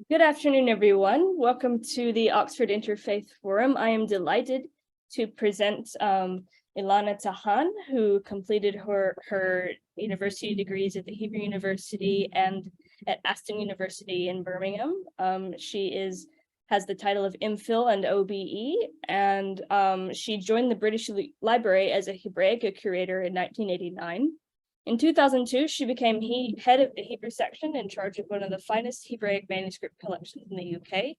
Good afternoon, everyone. Welcome to the Oxford Interfaith Forum. I am delighted to present Ilana Tahan, who completed her university degrees at the Hebrew University and at Aston University in Birmingham. She has the title of MPhil and OBE, and she joined the British Library as a Hebraica curator in 1989. In 2002, she became head of the Hebrew section in charge of one of the finest Hebraic manuscript collections in the UK.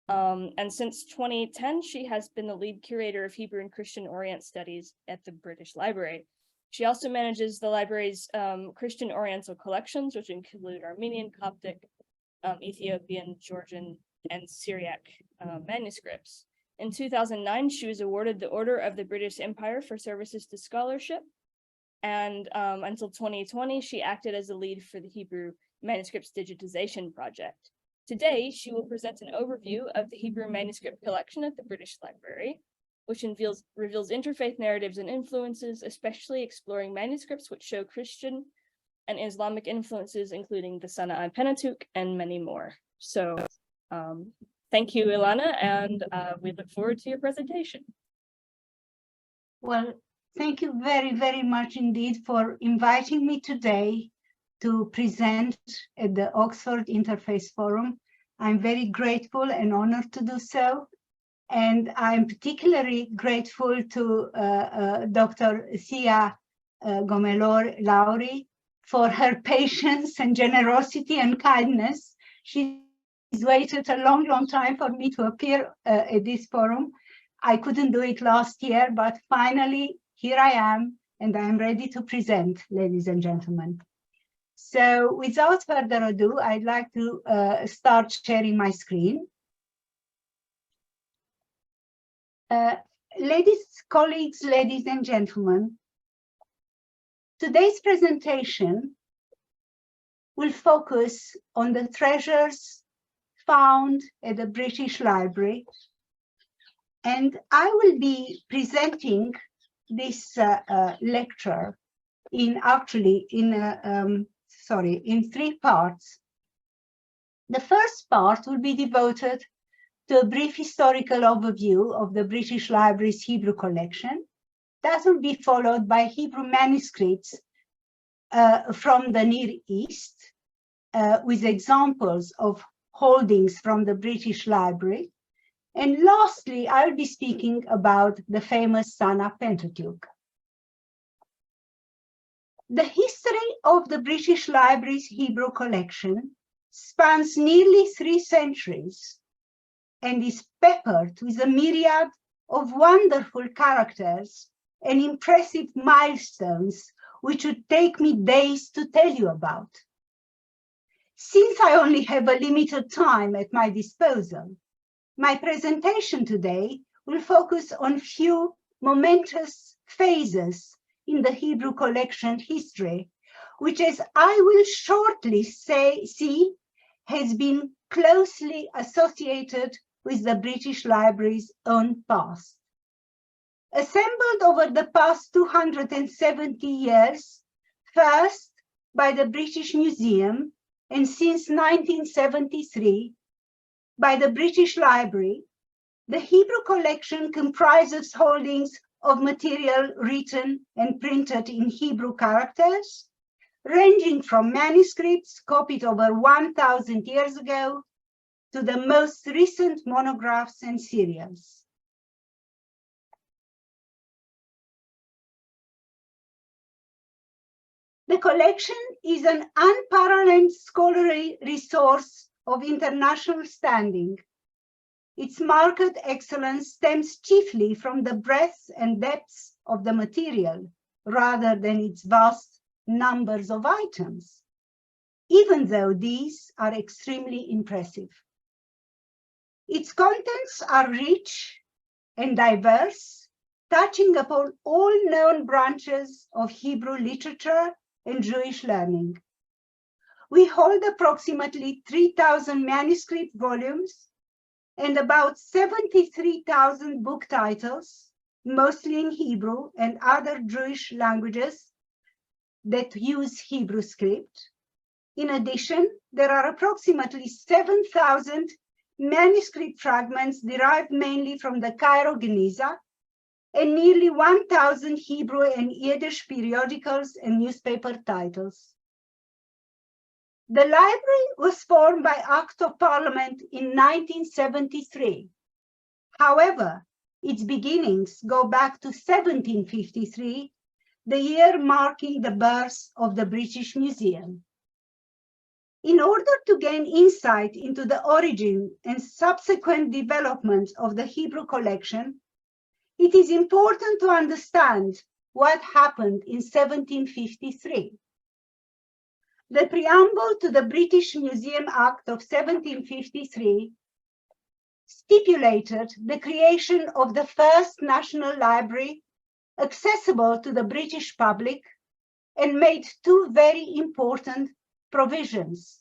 And since 2010, she has been the lead curator of Hebrew and Christian Orient studies at the British Library. She also manages the library's Christian Oriental collections, which include Armenian, Coptic, Ethiopian, Georgian, and Syriac manuscripts. In 2009, she was awarded the Order of the British Empire for services to scholarship. And until 2020, she acted as a lead for the Hebrew Manuscripts digitization project. Today, she will present an overview of the Hebrew manuscript collection at the British Library, which reveals interfaith narratives and influences, especially exploring manuscripts which show Christian and Islamic influences, including the Sanaa Pentateuch and many more. So thank you, Ilana, and we look forward to your presentation. Well, thank you very, very much indeed for inviting me today to present at the Oxford Interfaith Forum. I'm very grateful and honored to do so. And I'm particularly grateful to Dr. Sia Gomelor-Lowry for her patience and generosity and kindness. She's waited a long, long time for me to appear at this forum. I couldn't do it last year, but finally, here I am, and I am ready to present, ladies and gentlemen. So without further ado, I'd like to start sharing my screen. Colleagues, ladies and gentlemen, today's presentation will focus on the treasures found at the British Library, and I will be presenting this lecture in three parts. The first part will be devoted to a brief historical overview of the British Library's Hebrew collection. That will be followed by Hebrew manuscripts from the Near East, with examples of holdings from the British Library. And lastly, I'll be speaking about the famous Sanaa Pentateuch. The history of the British Library's Hebrew collection spans nearly 3 centuries and is peppered with a myriad of wonderful characters and impressive milestones which would take me days to tell you about. Since I only have a limited time at my disposal, my presentation today will focus on few momentous phases in the Hebrew collection history, which, as I will shortly see, has been closely associated with the British Library's own past. Assembled over the past 270 years, first by the British Museum and since 1973, by the British Library, the Hebrew collection comprises holdings of material written and printed in Hebrew characters, ranging from manuscripts copied over 1,000 years ago to the most recent monographs and serials. The collection is an unparalleled scholarly resource of international standing. Its marked excellence stems chiefly from the breadth and depth of the material, rather than its vast numbers of items, even though these are extremely impressive. Its contents are rich and diverse, touching upon all known branches of Hebrew literature and Jewish learning. We hold approximately 3,000 manuscript volumes and about 73,000 book titles, mostly in Hebrew and other Jewish languages that use Hebrew script. In addition, there are approximately 7,000 manuscript fragments derived mainly from the Cairo Geniza, and nearly 1,000 Hebrew and Yiddish periodicals and newspaper titles. The library was formed by Act of Parliament in 1973. However, its beginnings go back to 1753, the year marking the birth of the British Museum. In order to gain insight into the origin and subsequent development of the Hebrew collection, it is important to understand what happened in 1753. The preamble to the British Museum Act of 1753 stipulated the creation of the first national library accessible to the British public and made two very important provisions.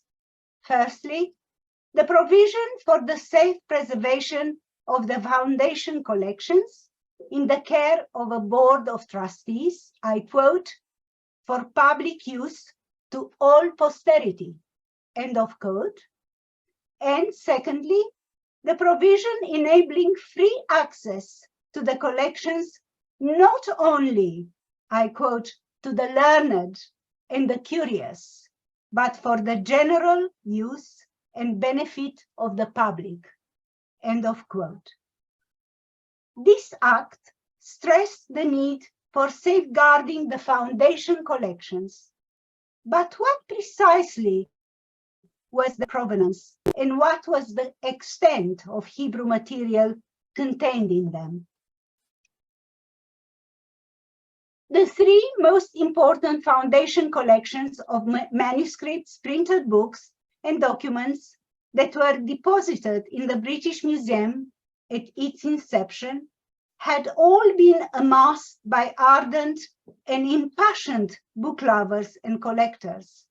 Firstly, the provision for the safe preservation of the foundation collections in the care of a board of trustees, I quote, for public use to all posterity, end of quote. And secondly, the provision enabling free access to the collections not only, I quote, to the learned and the curious, but for the general use and benefit of the public, end of quote. This act stressed the need for safeguarding the foundation collections, but what precisely was the provenance and what was the extent of Hebrew material contained in them? The three most important foundation collections of manuscripts, printed books, and documents that were deposited in the British Museum at its inception had all been amassed by ardent and impassioned book lovers and collectors,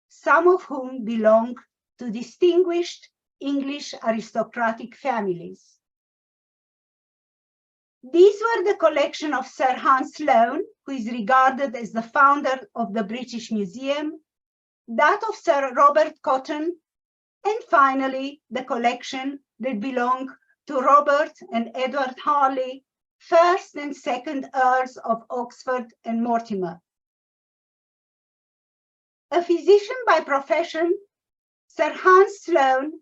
some of whom belong to distinguished English aristocratic families. These were the collection of Sir Hans Sloane, who is regarded as the founder of the British Museum, that of Sir Robert Cotton, and finally the collection that belonged to Robert and Edward Harley, first and second Earls of Oxford and Mortimer. A physician by profession, Sir Hans Sloane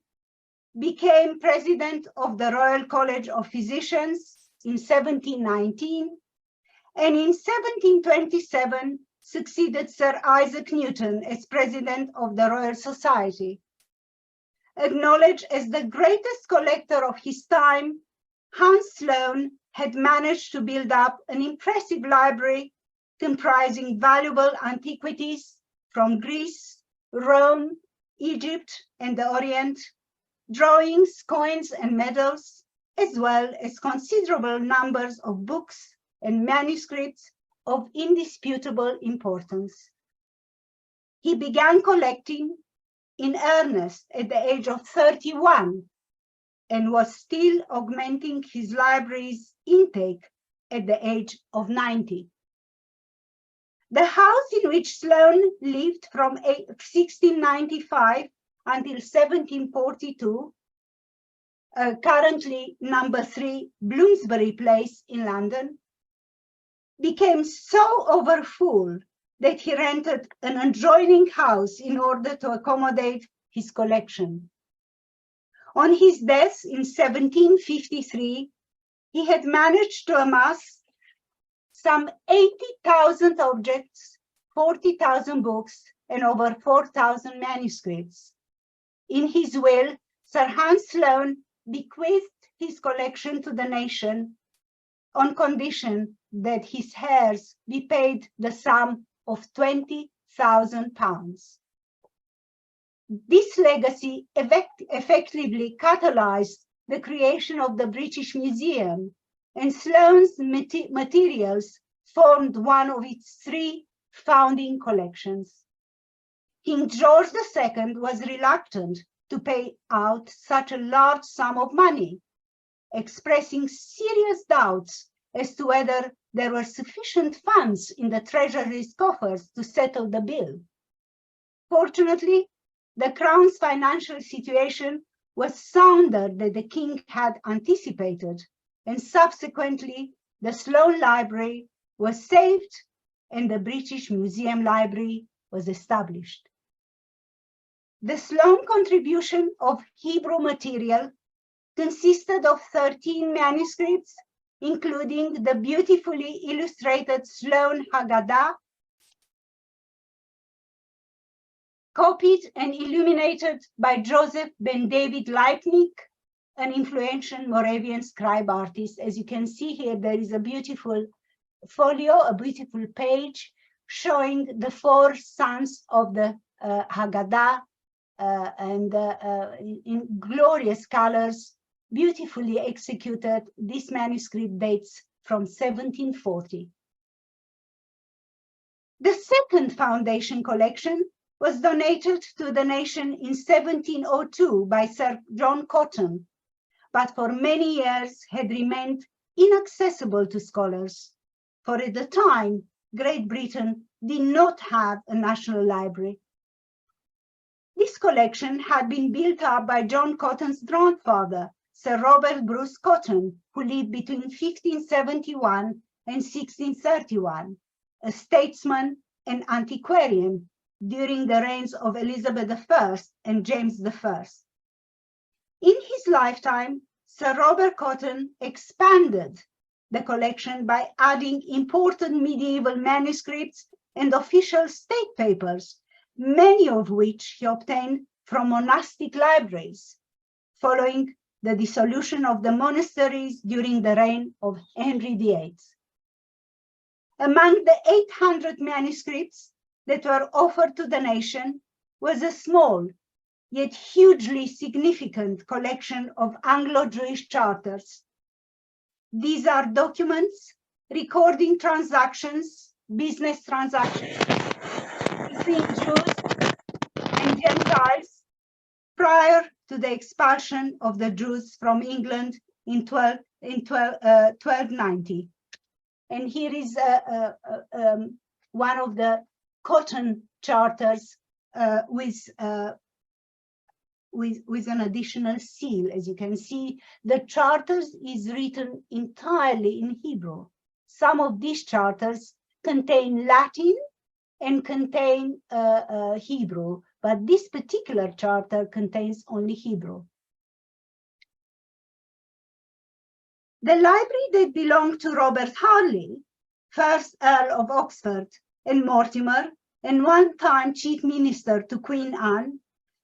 became president of the Royal College of Physicians in 1719, and in 1727 succeeded Sir Isaac Newton as president of the Royal Society. Acknowledged as the greatest collector of his time, Hans Sloane had managed to build up an impressive library comprising valuable antiquities from Greece, Rome, Egypt, and the Orient, drawings, coins, and medals, as well as considerable numbers of books and manuscripts of indisputable importance. He began collecting in earnest at the age of 31 and was still augmenting his library's intake at the age of 90. The house in which Sloane lived from 1695 until 1742, currently number 3 Bloomsbury Place in London, became so overfull that he rented an adjoining house in order to accommodate his collection. On his death in 1753, he had managed to amass some 80,000 objects, 40,000 books, and over 4,000 manuscripts. In his will, Sir Hans Sloane bequeathed his collection to the nation on condition that his heirs be paid the sum of £20,000. This legacy effectively catalyzed the creation of the British Museum, and Sloane's materials formed one of its 3 founding collections. King George II was reluctant to pay out such a large sum of money, expressing serious doubts as to whether there were sufficient funds in the treasury's coffers to settle the bill. Fortunately, the Crown's financial situation was sounder than the king had anticipated, and subsequently the Sloane Library was saved and the British Museum Library was established. The Sloane contribution of Hebrew material consisted of 13 manuscripts, including the beautifully illustrated SLOANE Haggadah, copied and illuminated by Joseph Ben David Leibniz, an influential Moravian scribe artist. As you can see here, there is a beautiful folio, a beautiful page showing the 4 sons of the Haggadah in glorious colors, beautifully executed. This manuscript dates from 1740. The second foundation collection was donated to the nation in 1702 by Sir John Cotton, but for many years had remained inaccessible to scholars, for at the time, Great Britain did not have a national library. This collection had been built up by John Cotton's grandfather, Sir Robert Bruce Cotton, who lived between 1571 and 1631, a statesman and antiquarian during the reigns of Elizabeth I and James I. In his lifetime, Sir Robert Cotton expanded the collection by adding important medieval manuscripts and official state papers, many of which he obtained from monastic libraries, following the dissolution of the monasteries during the reign of Henry VIII. Among the 800 manuscripts that were offered to the nation was a small, yet hugely significant collection of Anglo-Jewish charters. These are documents recording transactions, business transactions between Jews and Gentiles prior to the expulsion of the Jews from England in 1290. And here is one of the Cotton charters with an additional seal. As you can see, the charters is written entirely in Hebrew. Some of these charters contain Latin and contain Hebrew, but this particular charter contains only Hebrew. The library that belonged to Robert Harley, first Earl of Oxford and Mortimer, and one-time Chief Minister to Queen Anne,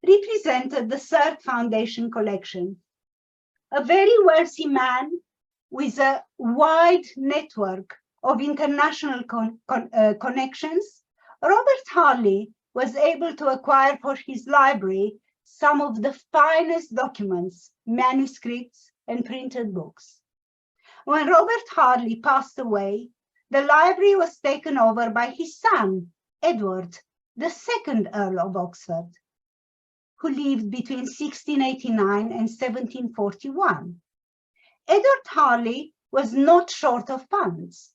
represented the third foundation collection. A very wealthy man with a wide network of international connections, Robert Harley was able to acquire for his library some of the finest documents, manuscripts, and printed books. When Robert Harley passed away, the library was taken over by his son, Edward, the second Earl of Oxford, who lived between 1689 and 1741. Edward Harley was not short of funds,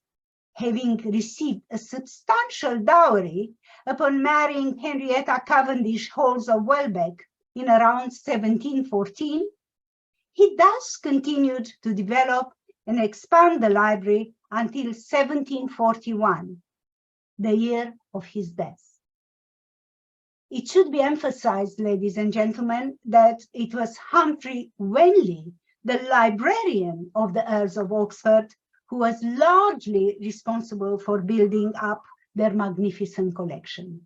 having received a substantial dowry upon marrying Henrietta Cavendish Halls of Welbeck in around 1714. He thus continued to develop and expand the library until 1741, the year of his death. It should be emphasized, ladies and gentlemen, that it was Humphrey Wenley, the librarian of the Earls of Oxford, who was largely responsible for building up their magnificent collection.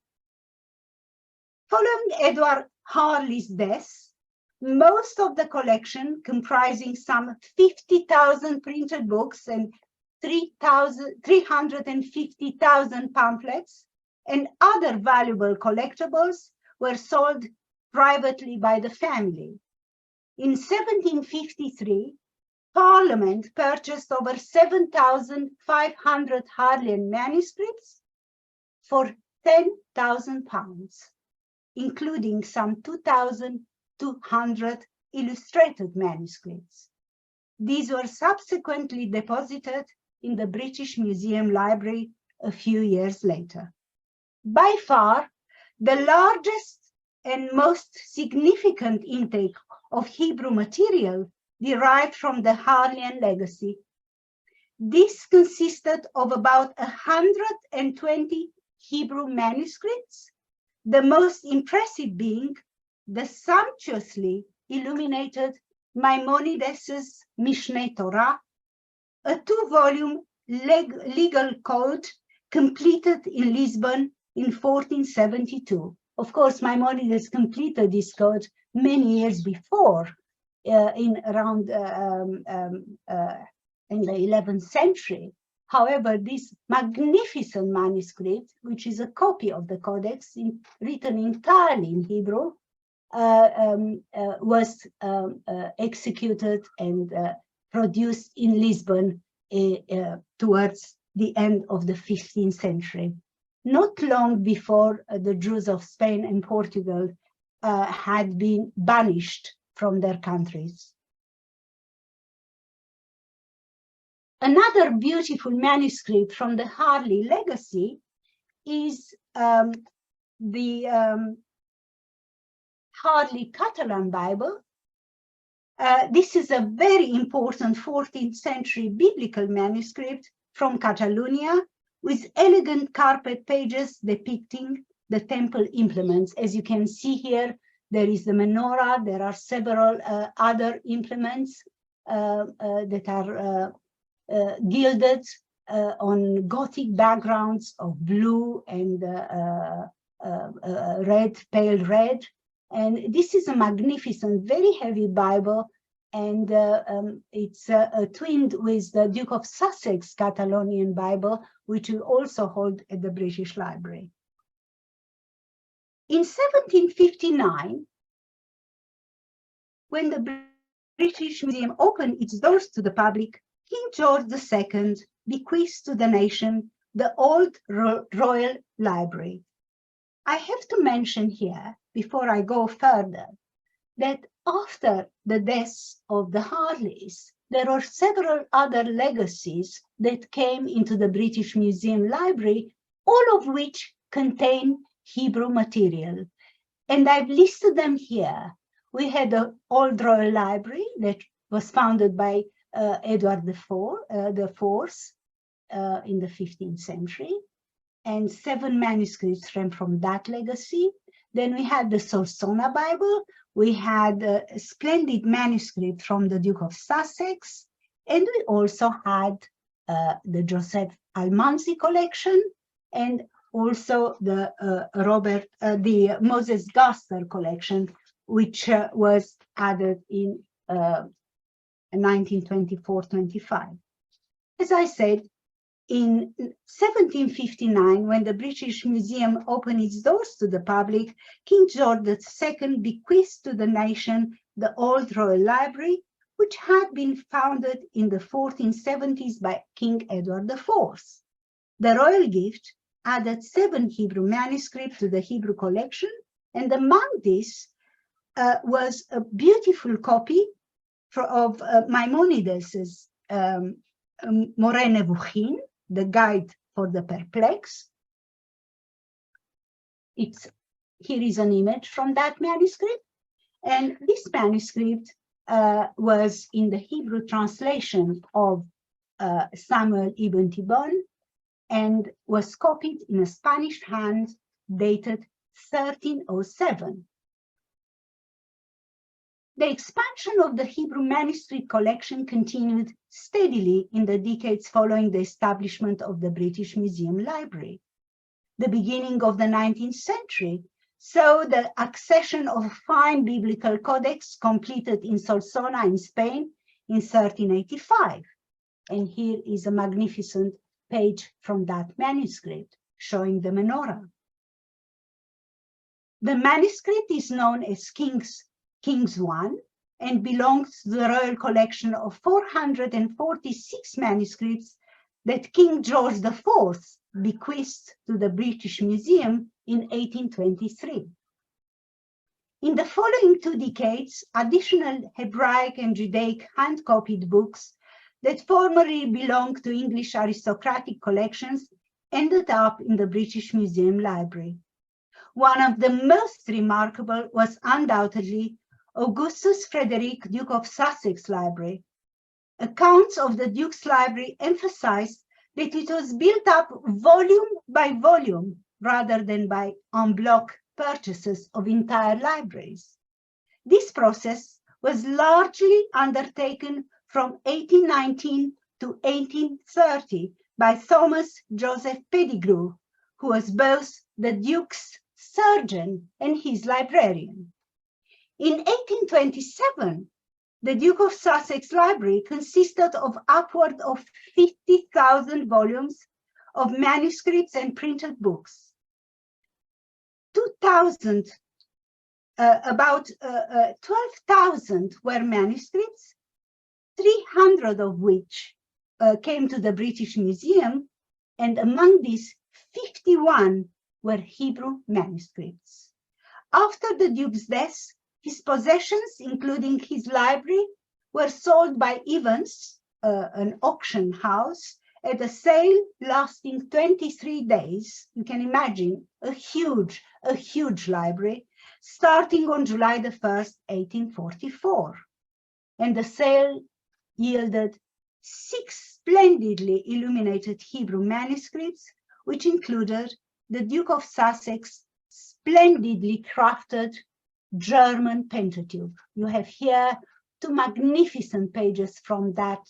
Following Edward Harley's death, most of the collection, comprising some 50,000 printed books and 350,000 pamphlets and other valuable collectibles, were sold privately by the family. In 1753, Parliament purchased over 7,500 Harleian manuscripts for £10,000, including some 2,200 illustrated manuscripts. These were subsequently deposited in the British Museum Library a few years later. By far, the largest and most significant intake of Hebrew material derived from the Harleyan legacy. This consisted of about 120 Hebrew manuscripts, the most impressive being the sumptuously illuminated Maimonides' Mishneh Torah, a two-volume legal code completed in Lisbon in 1472. Of course, Maimonides completed this code many years before, in the 11th century. However, this magnificent manuscript, which is a copy of the Codex written entirely in Hebrew, was executed and produced in Lisbon towards the end of the 15th century. Not long before the Jews of Spain and Portugal had been banished from their countries. Another beautiful manuscript from the Harley legacy is the Harley Catalan Bible. This is a very important 14th century biblical manuscript from Catalonia with elegant carpet pages depicting the temple implements. As you can see here, there is the menorah. There are several other implements that are gilded on Gothic backgrounds of blue and red, pale red. And this is a magnificent, very heavy Bible, and it's twinned with the Duke of Sussex Catalonian Bible, which we also hold at the British Library. In 1759, when the British Museum opened its doors to the public, King George II bequeathed to the nation the Old Royal Library. I have to mention here, before I go further, that after the deaths of the Harleys, there are several other legacies that came into the British Museum Library, all of which contain Hebrew material. And I've listed them here. We had the Old Royal Library that was founded by Edward IV in the 15th century, and 7 manuscripts from that legacy. Then we had the Solsona Bible. We had a splendid manuscript from the Duke of Sussex, and we also had the Joseph Almanzi collection, and also the the Moses Gaster collection, which was added in 1924-25. As I said, in 1759, when the British Museum opened its doors to the public, King George II bequeathed to the nation the Old Royal Library, which had been founded in the 1470s by King Edward IV. The royal gift added 7 Hebrew manuscripts to the Hebrew collection, and among these was a beautiful copy of Maimonides' Moreh Nevuchim, the Guide for the Perplexed. Here is an image from that manuscript, and this manuscript was in the Hebrew translation of Samuel ibn Tibbon and was copied in a Spanish hand dated 1307. The expansion of the Hebrew manuscript collection continued steadily in the decades following the establishment of the British Museum Library. The beginning of the 19th century saw the accession of a fine biblical codex completed in Solsona in Spain in 1385. And here is a magnificent page from that manuscript showing the menorah. The manuscript is known as King's I and belongs to the royal collection of 446 manuscripts that King George IV bequeathed to the British Museum in 1823. In the following 2 decades, additional Hebraic and Judaic hand-copied books that formerly belonged to English aristocratic collections ended up in the British Museum Library. One of the most remarkable was undoubtedly Augustus Frederick, Duke of Sussex Library. Accounts of the Duke's library emphasized that it was built up volume by volume rather than by en bloc purchases of entire libraries. This process was largely undertaken from 1819 to 1830 by Thomas Joseph Pettigrew, who was both the Duke's surgeon and his librarian. In 1827, the Duke of Sussex Library consisted of upward of 50,000 volumes of manuscripts and printed books. 12,000 were manuscripts, 300 of which came to the British Museum, and among these, 51 were Hebrew manuscripts. After the Duke's death, his possessions, including his library, were sold by Evans, an auction house, at a sale lasting 23 days. You can imagine a huge library, starting on July the 1st, 1844. And the sale yielded 6 splendidly illuminated Hebrew manuscripts, which included the Duke of Sussex splendidly crafted German Pentateuch. You have here 2 magnificent pages from that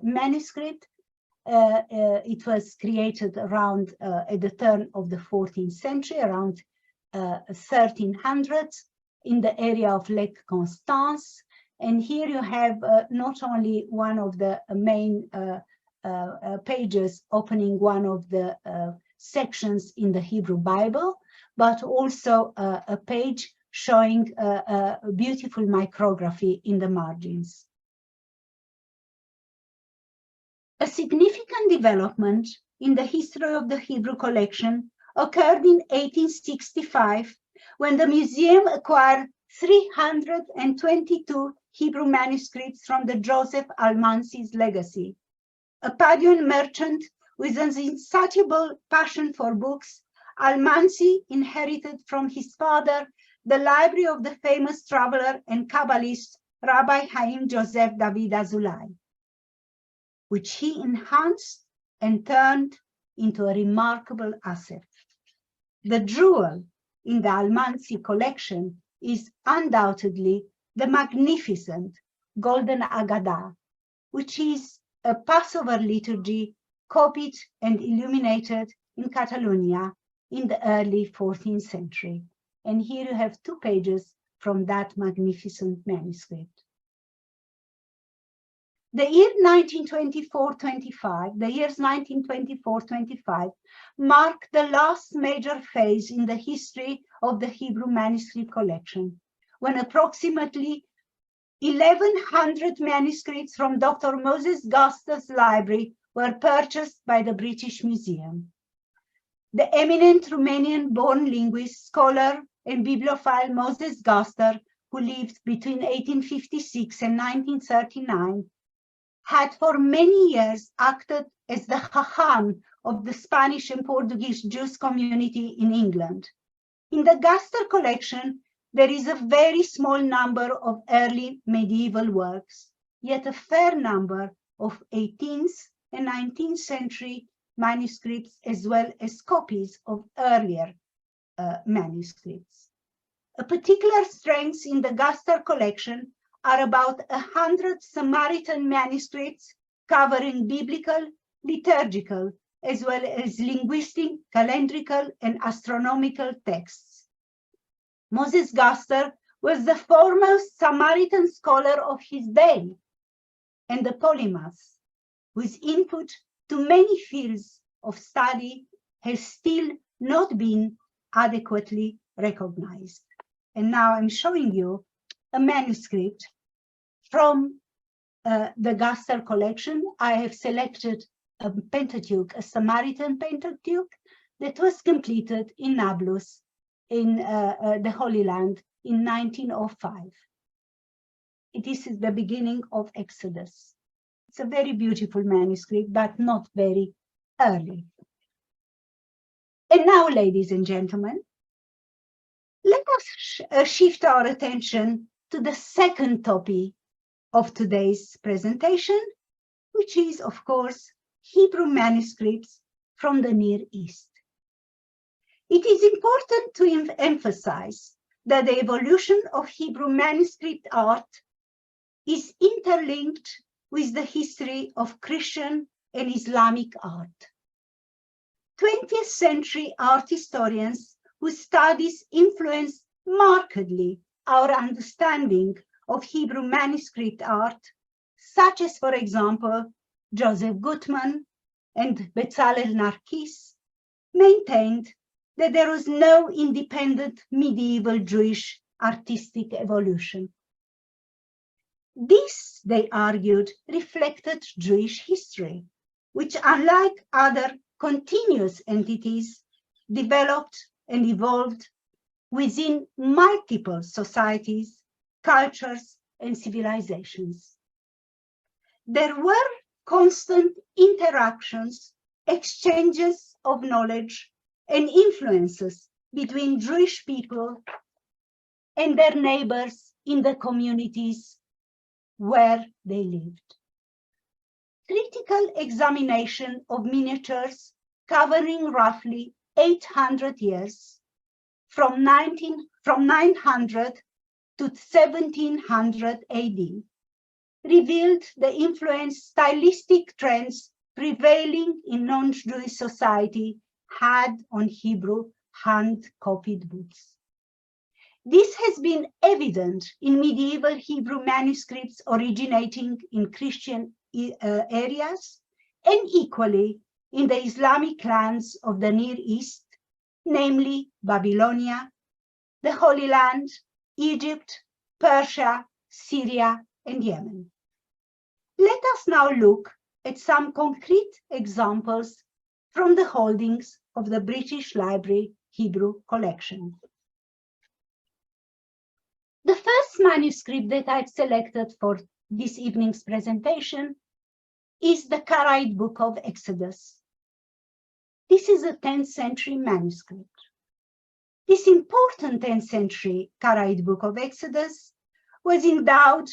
manuscript. It was created around at the turn of the 14th century, around 1300s, in the area of Lake Constance. And here you have not only one of the main pages opening one of the sections in the Hebrew Bible, but also a page showing a beautiful micrography in the margins. A significant development in the history of the Hebrew collection occurred in 1865, when the museum acquired 322 Hebrew manuscripts from the Joseph Almansi's legacy. A Paduan merchant with an insatiable passion for books, Almansi inherited from his father the library of the famous traveler and Kabbalist Rabbi Haim Joseph David Azulai, which he enhanced and turned into a remarkable asset. The jewel in the Almansi collection is undoubtedly the magnificent Golden Haggadah, which is a Passover liturgy copied and illuminated in Catalonia in the early 14th century. And here you have 2 pages from that magnificent manuscript. The year 1924-25, the years 1924-25 marked the last major phase in the history of the Hebrew manuscript collection, when approximately 1,100 manuscripts from Dr. Moses Gaster's library were purchased by the British Museum. The eminent Romanian-born linguist, scholar, and bibliophile Moses Gaster, who lived between 1856 and 1939, had for many years acted as the Tahan of the Spanish and Portuguese Jewish community in England. In the Gaster collection, there is a very small number of early medieval works, yet a fair number of 18th and 19th century manuscripts, as well as copies of earlier manuscripts. A particular strength in the Gaster collection are about 100 Samaritan manuscripts covering biblical, liturgical, as well as linguistic, calendrical, and astronomical texts. Moses Gaster was the foremost Samaritan scholar of his day and a polymath, whose input to many fields of study has still not been adequately recognized. And now I'm showing you a manuscript from the Gaster collection. I have selected a Pentateuch, a Samaritan Pentateuch, that was completed in Nablus, in the Holy Land, in 1905. This is the beginning of Exodus. It's a very beautiful manuscript, but not very early. And now, ladies and gentlemen, Let us shift our attention to the second topic of today's presentation, which is, of course, Hebrew manuscripts from the Near East. It is important to emphasize that the evolution of Hebrew manuscript art is interlinked with the history of Christian and Islamic art. 20th century art historians whose studies influenced markedly our understanding of Hebrew manuscript art, such as, for example, Joseph Gutman and Bezalel Narkis, maintained that there was no independent medieval Jewish artistic evolution. This, they argued, reflected Jewish history, which, unlike other continuous entities, developed and evolved within multiple societies, cultures, and civilizations. There were constant interactions, exchanges of knowledge, and influences between Jewish people and their neighbors in the communities where they lived. Critical examination of miniatures covering roughly 800 years, from 900 to 1700 AD, revealed the stylistic trends prevailing in non-Jewish society had on Hebrew hand-copied books. This has been evident in medieval Hebrew manuscripts originating in Christian areas, and equally in the Islamic lands of the Near East, namely Babylonia, the Holy Land, Egypt, Persia, Syria, and Yemen. Let us now look at some concrete examples from the holdings of the British Library Hebrew collection. The first manuscript that I've selected for this evening's presentation is the KARAITE Book of Exodus. This is a 10th century manuscript. This important 10th century KARAITE Book of Exodus was endowed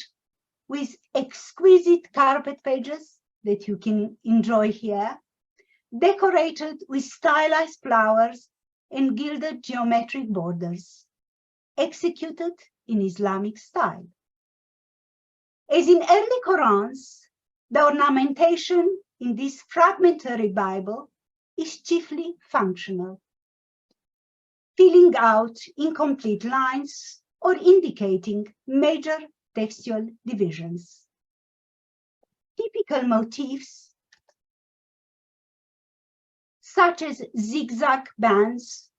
with exquisite carpet pages that you can enjoy here, decorated with stylized flowers and gilded geometric borders, executed in Islamic style. As in early Qurans, the ornamentation in this fragmentary Bible is chiefly functional, filling out incomplete lines or indicating major textual divisions. Typical motifs, such as zigzag bands,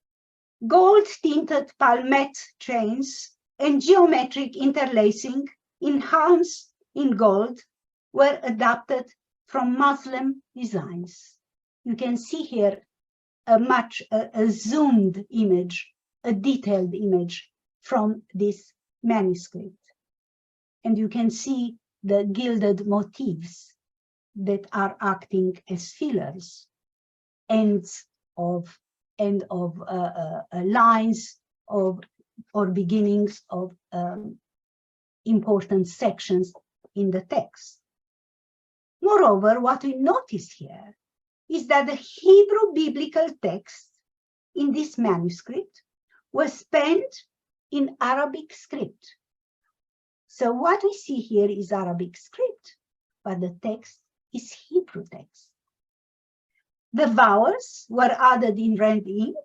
gold-tinted palmette chains, and geometric interlacing in harms in gold, were adapted from Muslim designs. You can see here a zoomed image, a detailed image from this manuscript. And you can see the gilded motifs that are acting as fillers, ends of lines of or beginnings of important sections in the text. Moreover, what we notice here is that the Hebrew biblical text in this manuscript was penned in Arabic script. So what we see here is Arabic script, but the text is Hebrew text. The vowels were added in red ink,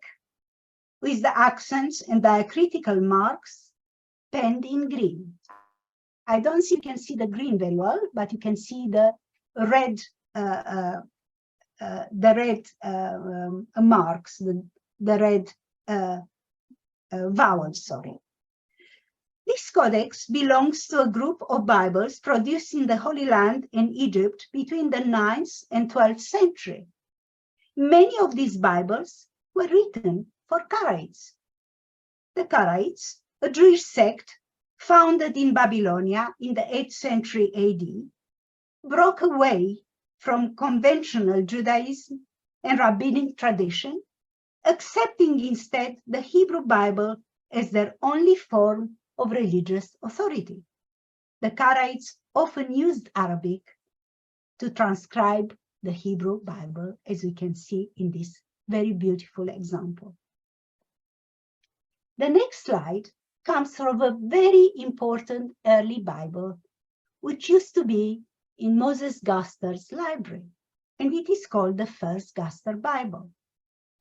with the accents and diacritical marks penned in green. I don't think you can see the green very well, but you can see the red marks, the red vowels, sorry. This codex belongs to a group of Bibles produced in the Holy Land and Egypt between the 9th and 12th century. Many of these Bibles were written for Karaites. The Karaites, a Jewish sect founded in Babylonia in the 8th century AD, broke away from conventional Judaism and rabbinic tradition, accepting instead the Hebrew Bible as their only form of religious authority. The Karaites often used Arabic to transcribe the Hebrew Bible, as we can see in this very beautiful example. The next slide comes from a very important early Bible, which used to be in Moses Gaster's library, and it is called the First Gaster Bible.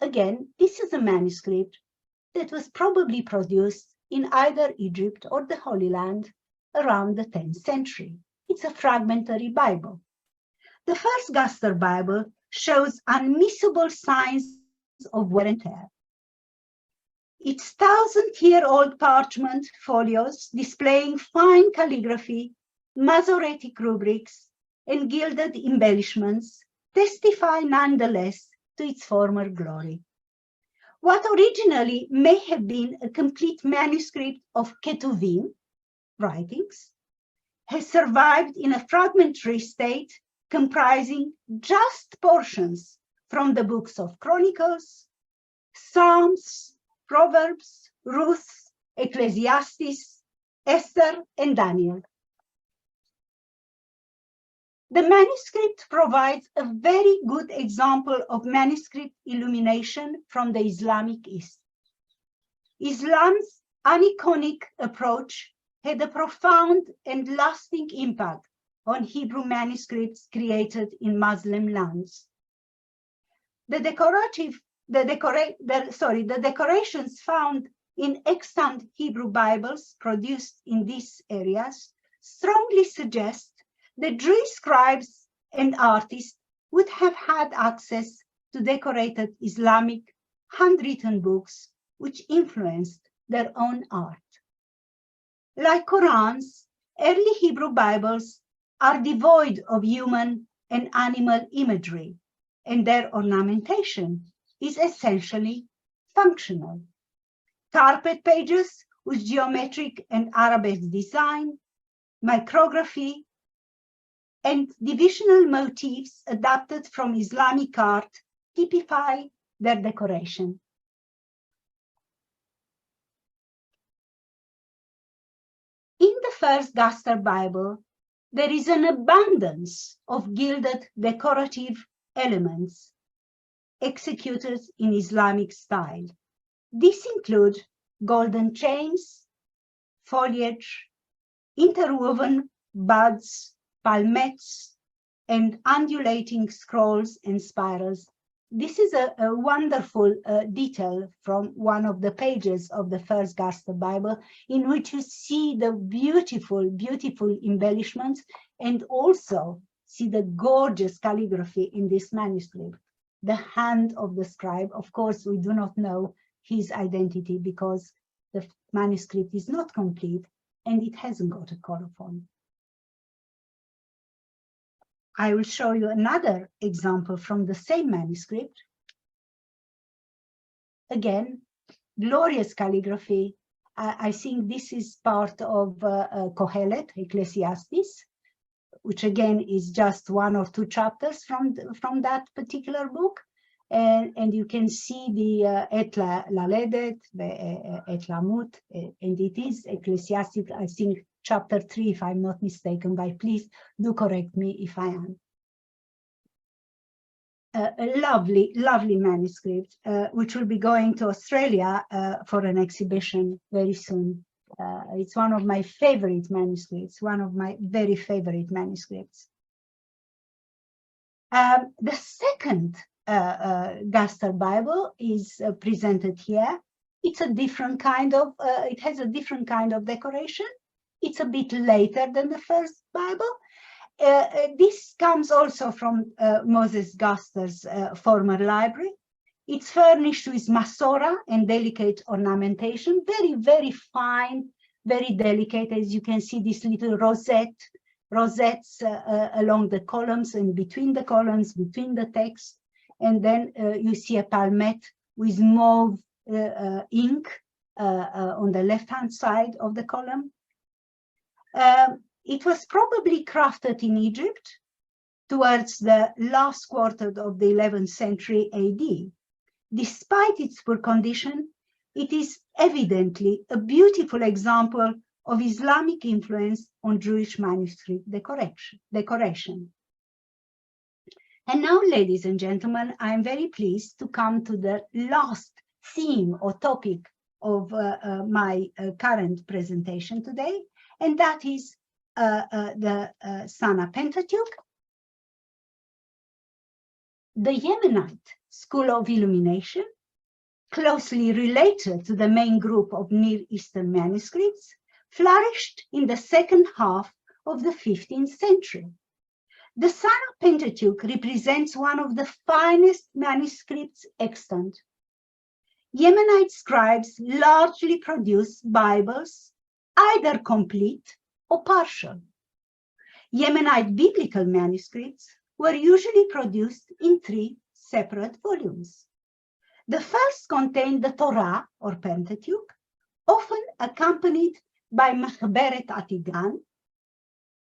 Again, this is a manuscript that was probably produced in either Egypt or the Holy Land around the 10th century. It's a fragmentary Bible. The First Gaster Bible shows unmissable signs of wear and tear. Its 1,000-year-old parchment folios displaying fine calligraphy, Masoretic rubrics, and gilded embellishments testify nonetheless to its former glory. What originally may have been a complete manuscript of Ketuvim writings has survived in a fragmentary state comprising just portions from the books of Chronicles, Psalms, Proverbs, Ruth, Ecclesiastes, Esther, and Daniel. The manuscript provides a very good example of manuscript illumination from the Islamic East. Islam's aniconic approach had a profound and lasting impact on Hebrew manuscripts created in Muslim lands. The decorations found in extant Hebrew Bibles produced in these areas strongly suggest that Jewish scribes and artists would have had access to decorated Islamic handwritten books which influenced their own art. Like Qurans, early Hebrew Bibles are devoid of human and animal imagery, and their ornamentation is essentially functional. Carpet pages with geometric and arabesque design, micrography, and divisional motifs adapted from Islamic art typify their decoration. In the First Gaster Bible, there is an abundance of gilded decorative elements executed in Islamic style. These include golden chains, foliage, interwoven buds, palmettes, and undulating scrolls and spirals. This is a wonderful detail from one of the pages of the First Gaster Bible, in which you see the beautiful, beautiful embellishments and also see the gorgeous calligraphy in this manuscript. The hand of the scribe, of course, we do not know his identity because the manuscript is not complete and it hasn't got a colophon. I will show you another example from the same manuscript. Again, glorious calligraphy. I think this is part of Kohelet, Ecclesiastes, which again is just one or two chapters from that particular book. And you can see the Et Laledet, the Et Lamut, and it is Ecclesiastes, I think, chapter 3, if I'm not mistaken, but please do correct me if I am. A lovely, lovely manuscript, which will be going to Australia for an exhibition very soon. It's one of my favorite manuscripts, one of my very favorite manuscripts. The second Gaster Bible is presented here. It's a different kind of, it has a different kind of decoration. It's a bit later than the first Bible. This comes also from Moses Gaster's former library. It's furnished with masora and delicate ornamentation, very, very fine, very delicate. As you can see, this little rosettes along the columns and between the columns, between the text. And then you see a palmette with mauve ink on the left-hand side of the column. It was probably crafted in Egypt towards the last quarter of the 11th century AD. Despite its poor condition, it is evidently a beautiful example of Islamic influence on Jewish manuscript decoration. And now, ladies and gentlemen, I am very pleased to come to the last theme or topic of my current presentation today, and that is the Sanaa Pentateuch, the Yemenite school of illumination, closely related to the main group of Near Eastern manuscripts, flourished in the second half of the 15th century. The Sanaa Pentateuch represents one of the finest manuscripts extant. Yemenite scribes largely produced Bibles, either complete or partial. Yemenite biblical manuscripts were usually produced in 3 separate volumes. The first contained the Torah, or Pentateuch, often accompanied by Mahberet Atigan,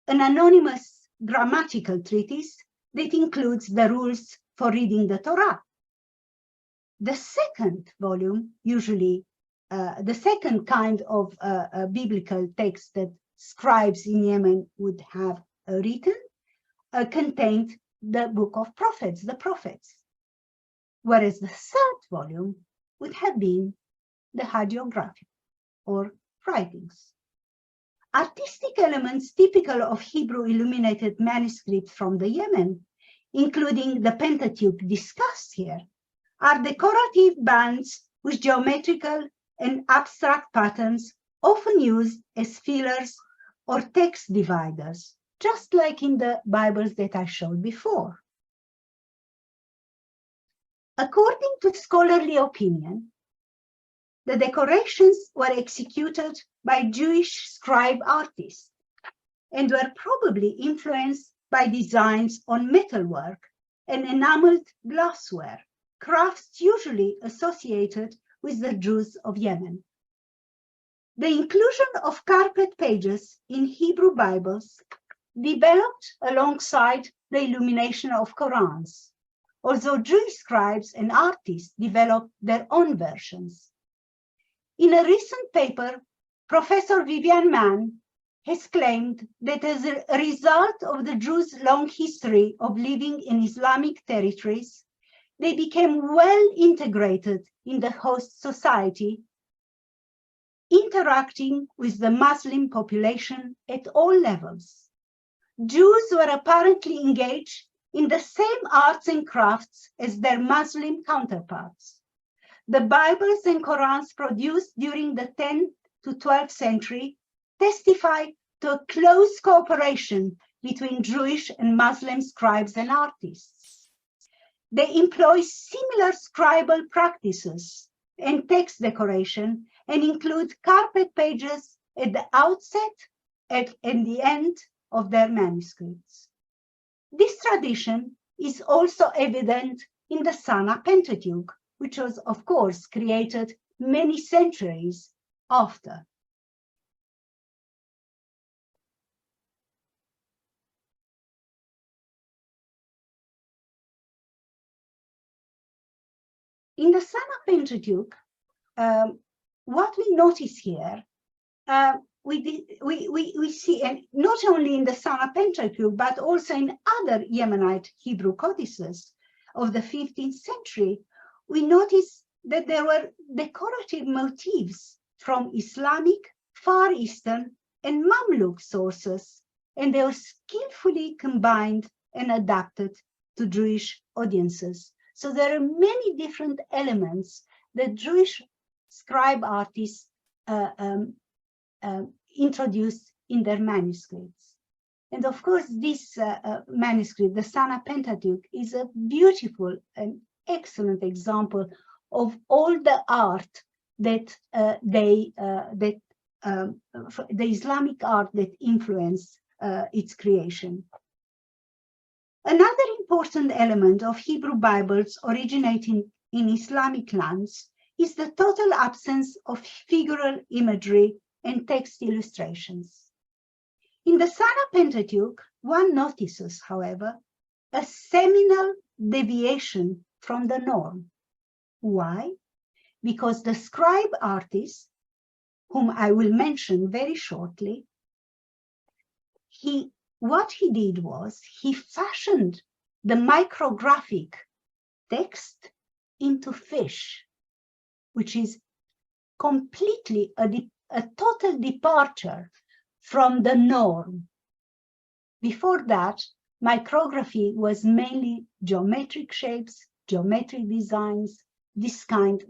an anonymous grammatical treatise that includes the rules for reading the Torah. The second volume, usually the second kind of biblical text that scribes in Yemen would have written, contained the book of prophets, the prophets, whereas the third volume would have been the hagiography, or writings. Artistic elements typical of Hebrew illuminated manuscripts from the Yemen, including the Pentateuch discussed here, are decorative bands with geometrical and abstract patterns often used as fillers or text dividers, just like in the Bibles that I showed before. According to scholarly opinion, the decorations were executed by Jewish scribe artists and were probably influenced by designs on metalwork and enameled glassware, crafts usually associated with the Jews of Yemen. The inclusion of carpet pages in Hebrew Bibles developed alongside the illumination of Qurans, although Jewish scribes and artists developed their own versions. In a recent paper, Professor Vivian Mann has claimed that as a result of the Jews' long history of living in Islamic territories, they became well integrated in the host society, interacting with the Muslim population at all levels. Jews were apparently engaged in the same arts and crafts as their Muslim counterparts. The Bibles and Qurans produced during the 10th to 12th century testify to a close cooperation between Jewish and Muslim scribes and artists. They employ similar scribal practices and text decoration and include carpet pages at the outset and the end of their manuscripts. This tradition is also evident in the Sanaa Pentateuch, which was, of course, created many centuries after. In the Sanaa Pentateuch, what we notice here, we see, and not only in the Sanaa Pentateuch, but also in other Yemenite Hebrew codices of the 15th century, we notice that there were decorative motifs from Islamic, Far Eastern, and Mamluk sources, and they were skillfully combined and adapted to Jewish audiences. So there are many different elements that Jewish scribe artists introduced in their manuscripts. And of course, this manuscript, the Sanaa Pentateuch, is a beautiful and excellent example of all the art that the Islamic art that influenced its creation. Another important element of Hebrew Bibles originating in Islamic lands is the total absence of figural imagery and text illustrations. In the Sanaa Pentateuch, one notices, however, a seminal deviation from the norm. Why? because the scribe artist, whom I will mention very shortly, what he did was he fashioned the micrographic text into fish, which is completely a total departure from the norm. Before that, micrography was mainly geometric shapes, geometric designs, this kind,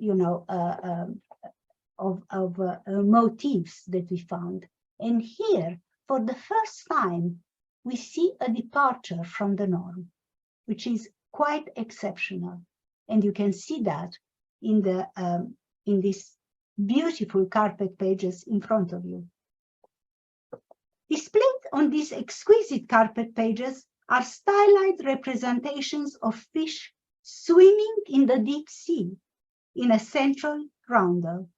of motifs that we found. And here, for the first time, we see a departure from the norm, which is quite exceptional. And you can see that in these beautiful carpet pages in front of you. Displayed on these exquisite carpet pages are stylized representations of fish swimming in the deep sea in a central roundel.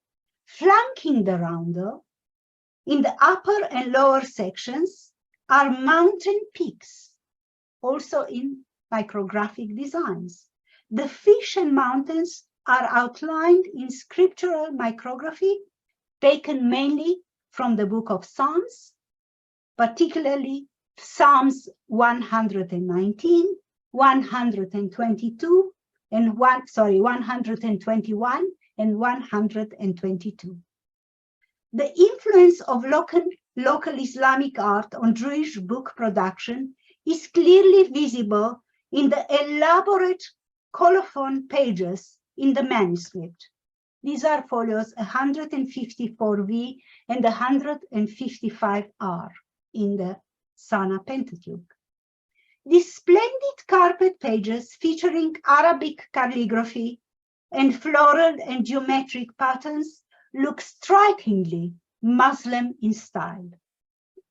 Flanking the roundel, in the upper and lower sections, are mountain peaks, also in micrographic designs. The fish and mountains are outlined in scriptural micrography, taken mainly from the book of Psalms, particularly Psalms 119, 122, and 121 and 122. The influence of local Islamic art on Jewish book production is clearly visible in the elaborate colophon pages in the manuscript. These are folios 154V and 155R in the Sanaa Pentateuch. These splendid carpet pages featuring Arabic calligraphy and floral and geometric patterns look strikingly Muslim in style.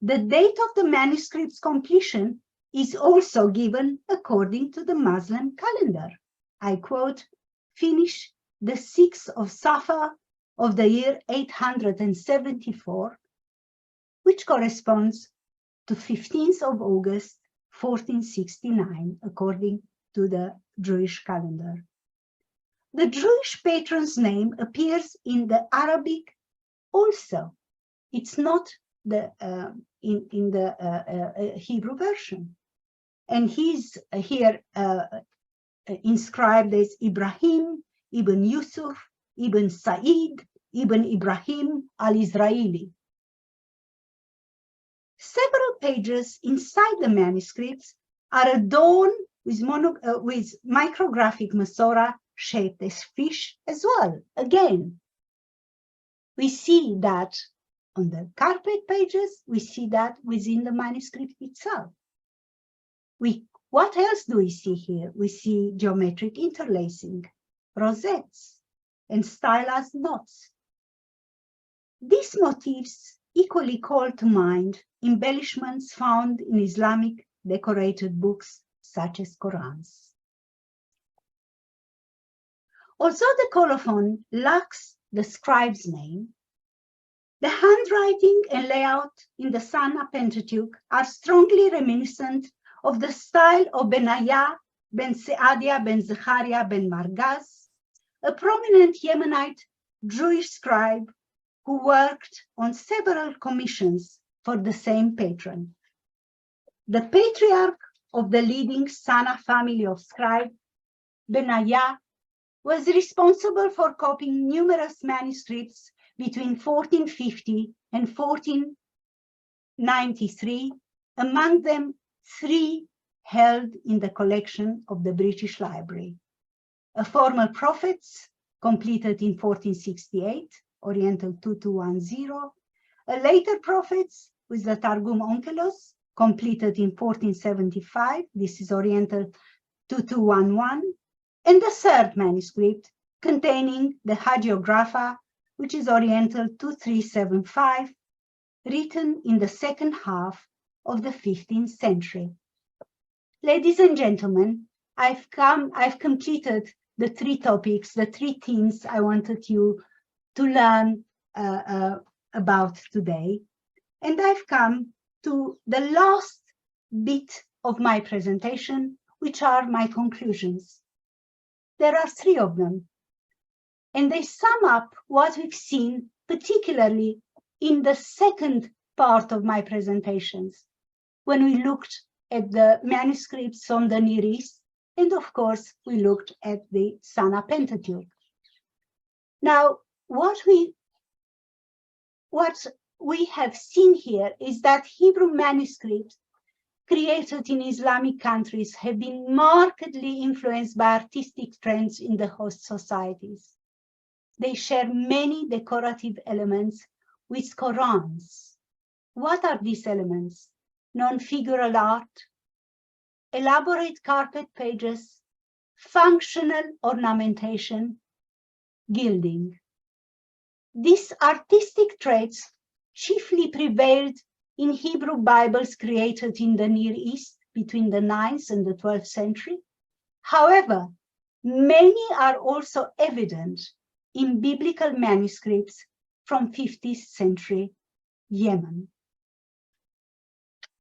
The date of the manuscript's completion is also given according to the Muslim calendar. I quote, "Finish the 6th of Safar of the year 874, which corresponds to 15th of August, 1469, according to the Jewish calendar." The Jewish patron's name appears in the Arabic also. It's not the in the Hebrew version. And he's here inscribed as Ibrahim, Ibn Yusuf, Ibn Sa'id, Ibn Ibrahim al-Israeli. Several pages inside the manuscripts are adorned with micrographic masora shaped as fish as well. Again, we see that on the carpet pages, we see that within the manuscript itself. What else do we see here? We see geometric interlacing, rosettes, and stylized knots. These motifs equally call to mind embellishments found in Islamic decorated books such as Qurans. Although the colophon lacks the scribe's name, the handwriting and layout in the Sanaa Pentateuch are strongly reminiscent of the style of Benaiah ben Seadia ben Zechariah ben Margaz, a prominent Yemenite Jewish scribe who worked on several commissions for the same patron. The patriarch of the leading Sanaa family of scribes, Benaiah, was responsible for copying numerous manuscripts between 1450 and 1493, among them 3 held in the collection of the British Library. A formal Prophets, completed in 1468, Oriental 2210, a later Prophets with the Targum Onkelos, completed in 1475, this is Oriental 2211, and the 3rd manuscript containing the Hagiographa, which is Oriental 2375, written in the 2nd half of the 15th century. Ladies and gentlemen, I've completed the 3 topics, the 3 themes I wanted you to learn about today. And I've come to the last bit of my presentation, which are my conclusions. There are 3 of them. And they sum up what we've seen, particularly in the second part of my presentations, when we looked at the manuscripts from the Near East, and of course, we looked at the Sanaa Pentateuch. Now, what we have seen here is that Hebrew manuscripts created in Islamic countries have been markedly influenced by artistic trends in the host societies. They share many decorative elements with Qurans. What are these elements? Non-figural art, elaborate carpet pages, functional ornamentation, gilding. These artistic traits chiefly prevailed in Hebrew Bibles created in the Near East between the 9th and the 12th century. However, many are also evident in biblical manuscripts from 50th century Yemen.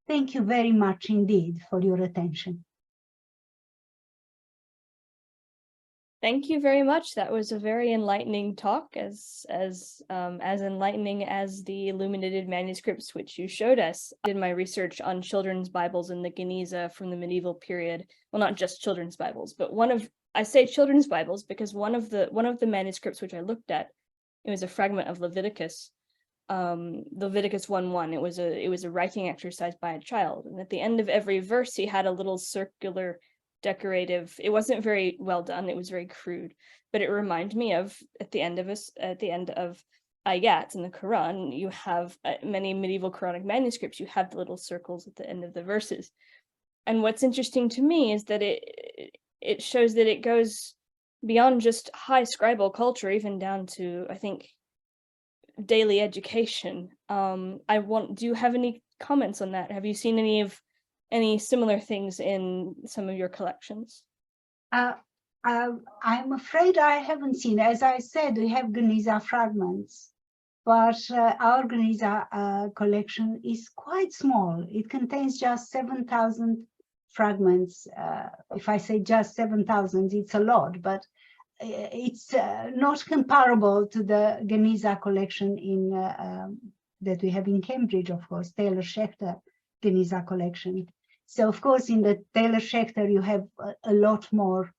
Thank you very much indeed for your attention. Thank you very much. That was a very enlightening talk, as enlightening as the illuminated manuscripts which you showed us. I did my research on children's Bibles in the Geniza from the medieval period. Well, not just children's Bibles, but I say children's Bibles because one of the manuscripts which I looked at, it was a fragment of Leviticus, Leviticus 1:1. It was a writing exercise by a child, and at the end of every verse, he had a little circular decorative. It wasn't very well done. It was very crude, but it reminded me of at the end of ayat in the Quran. You have many medieval Quranic manuscripts. You have the little circles at the end of the verses, and what's interesting to me is that it shows that it goes beyond just high scribal culture, even down to, I think, daily education. Do you have any comments on that? Have you seen any similar things in some of your collections? I'm afraid I haven't seen. As I said, we have Geniza fragments, but our Geniza collection is quite small. It contains just 7,000 fragments. If I say just 7,000, it's a lot, but it's not comparable to the Geniza collection that we have in Cambridge, of course, Taylor Schechter Geniza collection. So, of course, in the Taylor Schechter, you have a lot more,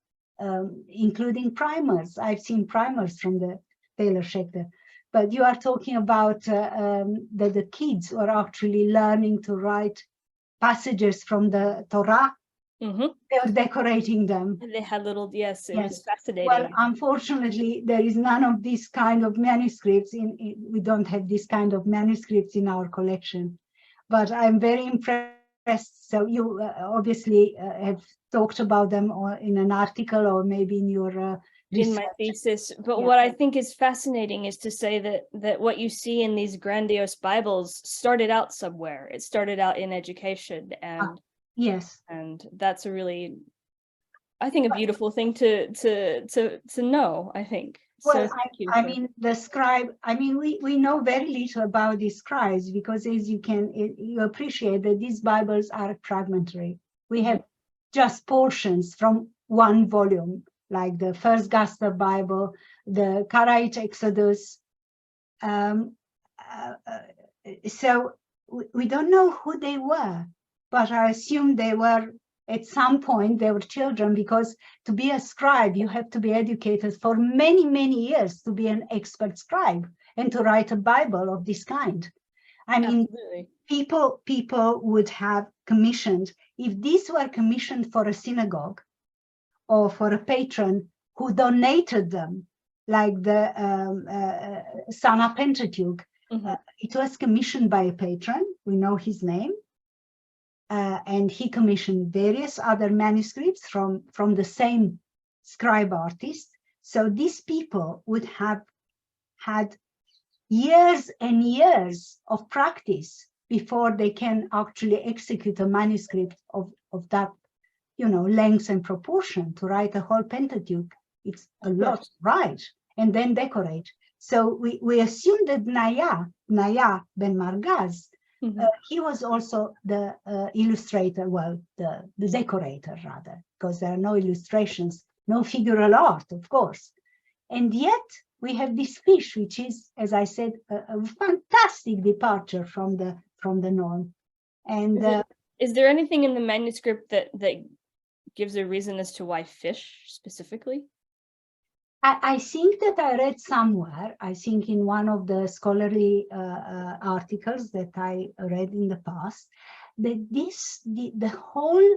including primers. I've seen primers from the Taylor Schechter. But you are talking about that the kids are actually learning to write passages from the Torah. Mm-hmm. They were decorating them. And they had little, yes, it was Yes. fascinating. Well, unfortunately, there is none of this kind of manuscripts. We don't have this kind of manuscripts in our collection. But I'm very impressed. So you obviously have talked about them or in an article or maybe in your in my thesis. But yeah. What I think is fascinating is to say that what you see in these grandiose Bibles started out somewhere. It started out in education, and yes, and that's a really, I think, a beautiful thing to know, I think. Well, so thank you. I mean, the scribe, I mean, we know very little about these scribes because as you appreciate that these Bibles are fragmentary. We have just portions from one volume, like the first GASTER Bible, the KARAITE Exodus. So we don't know who they were, but I assume they were, at some point, they were children, because to be a scribe, you have to be educated for many, many years to be an expert scribe and to write a Bible of this kind. I mean, people would have commissioned, if these were commissioned for a synagogue or for a patron who donated them, like the Sanaa Pentateuch, it was commissioned by a patron, we know his name, and he commissioned various other manuscripts from the same scribe artist. So these people would have had years and years of practice before they can actually execute a manuscript of that, length and proportion. To write a whole Pentateuch, it's a lot, right? And then decorate. So we assume that Naya ben Margaz, he was also the illustrator, well, the decorator rather, because there are no illustrations, no figural art, of course. And yet we have this fish, which is, as I said, a fantastic departure from the norm. And is there anything in the manuscript that gives a reason as to why fish specifically? I think that I read somewhere, I think in one of the scholarly articles that I read in the past, that the whole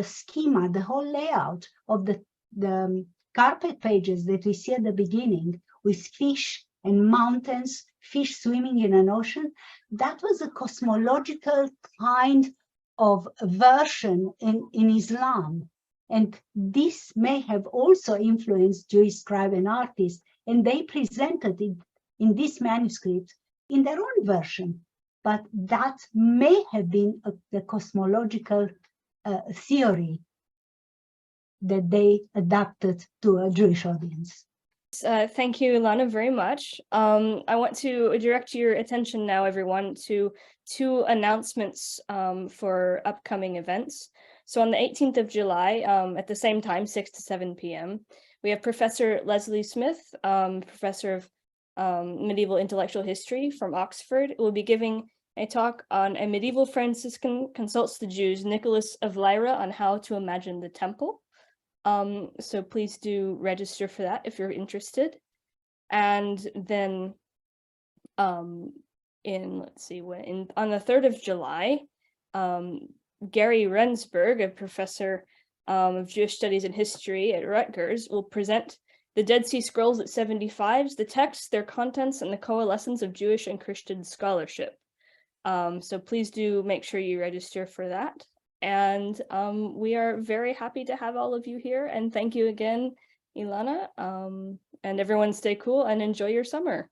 schema, the whole layout of the carpet pages that we see at the beginning with fish and mountains, fish swimming in an ocean, that was a cosmological kind of version in Islam. And this may have also influenced Jewish scribe and artists, and they presented it in this manuscript in their own version. But that may have been the cosmological theory that they adapted to a Jewish audience. Thank you, Ilana, very much. I want to direct your attention now, everyone, to 2 announcements for upcoming events. So on the 18th of July, at the same time, 6 to 7 p.m., we have Professor Leslie Smith, Professor of Medieval Intellectual History from Oxford, who will be giving a talk on a medieval Franciscan consults the Jews, Nicholas of Lyra, on how to imagine the temple. So please do register for that if you're interested. And then on the 3rd of July, Gary Rensburg, a professor of Jewish Studies and History at Rutgers, will present the Dead Sea Scrolls at 75s, the texts, their contents, and the coalescence of Jewish and Christian scholarship. So please do make sure you register for that. And we are very happy to have all of you here. And thank you again, Ilana. And everyone stay cool and enjoy your summer.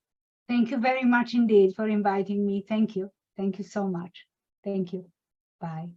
Thank you very much indeed for inviting me. Thank you. Thank you so much. Thank you. Bye.